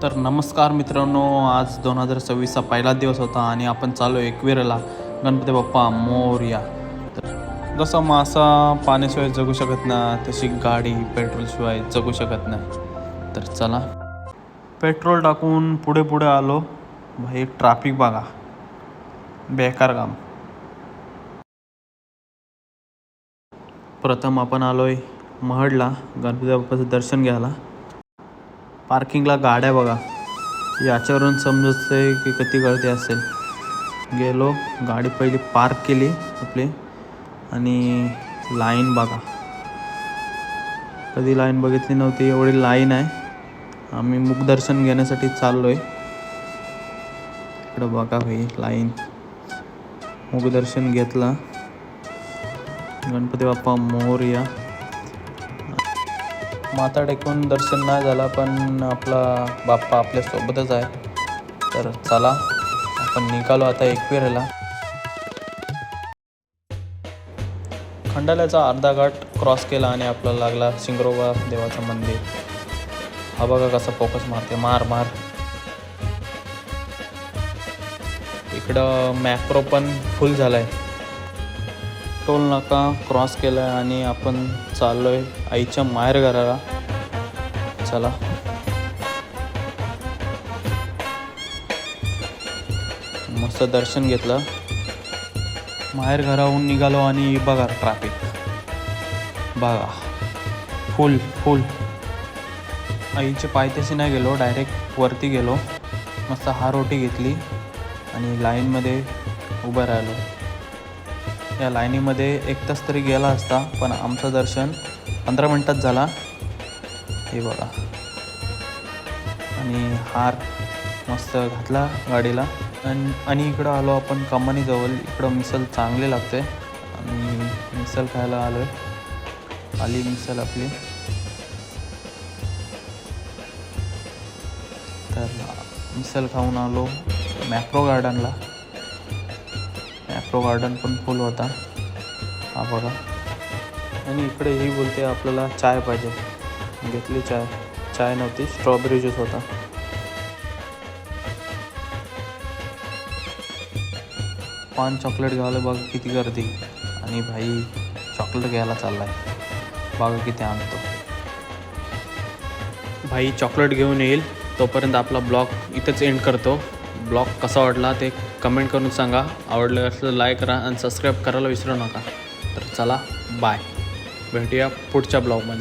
तर नमस्कार मित्रांनो, आज 2026चा पहिला दिवस होता आणि आपण चालू एकविरेला. गणपती बाप्पा मोरया. तर जसं मासा पाण्याशिवाय जगू शकत नाही, तशी गाडी पेट्रोलशिवाय जगू शकत नाही. तर चला, पेट्रोल टाकून पुढे पुढे आलो. भाई ट्रॅफिक बघा, बेकार काम. प्रथम आपण आलोय महडला गणपती बाप्पाचं दर्शन घ्यायला. पार्किंगला गाड्या बघा, याच्यावरून समजतंय की किती गर्दी असेल. गेलो, गाडी पहिली पार्क केली आपली आणि लाईन बघा, कधी लाईन बघितली नव्हती, एवढी लाईन आहे. आम्ही मुखदर्शन घेण्यासाठी चाललो आहे. इकडं बघा भाई लाईन. मुखदर्शन घेतलं. गणपती बाप्पा मोरया. माथा टेकून दर्शन नाही झाला, पण आपला बाप्पा आपल्यासोबतच आहे. तर चला, आपण निघालो आता एकविरेला. खंडाल्याचा अर्धा घाट क्रॉस केला आणि आपल्याला लागला शिंगरोबा देवाचं मंदिर. हा बघा कसा फोकस मारते, मार मार. इकडं मॅक्रो पण फुल झाला आहे. टोल नाका क्रॉस केला आहे आणि आपण चाललो आहे आईच्या माहेर घराला. चला, मस्त दर्शन घेतलं. माहेर घराहून निघालो आणि बघा ट्रॅफिक बघा, फुल फुल. आईच्या पायथ्याशी नाही गेलो, डायरेक्ट वरती गेलो. मस्त रोटी घेतली आणि लाईनमध्ये उभं राहिलो. या लाईनीमध्ये 1 तास तरी गेला असता, पण आमचं दर्शन 15 मिनटात झाला. हे बघा, आणि हार मस्त घातला गाडीला. आणि इकडं आलो आपण कमानीजवळ. इकडं मिसल चांगली लागते आणि मिसल खायला आलो आहे. आली मिसल आपली. तर मिसल खाऊन आलो मॅप्रो गार्डनला. मॅप्रो गार्डन पण फुल होता, हा बघा. आणि इकडे ही बोलते आपल्याला चाय पाहिजे. घेतली चाय. चाय नव्हती, स्ट्रॉबेरी ज्यूस होता. पान चॉकलेट घ्यायला बघा किती गर्दी. आणि भाई चॉकलेट घ्यायला चालला आहे, बघा किती आणतो. भाई चॉकलेट घेऊन येईल. तोपर्यंत आपला ब्लॉग इथंच एंड करतो. ब्लॉग कसा वाटला ते कमेंट करून सांगा. आवडलं असलं लाईक करा आणि सबस्क्राईब करायला विसरू नका. तर चला, बाय. भेटूया पुढच्या ब्लॉगमध्ये.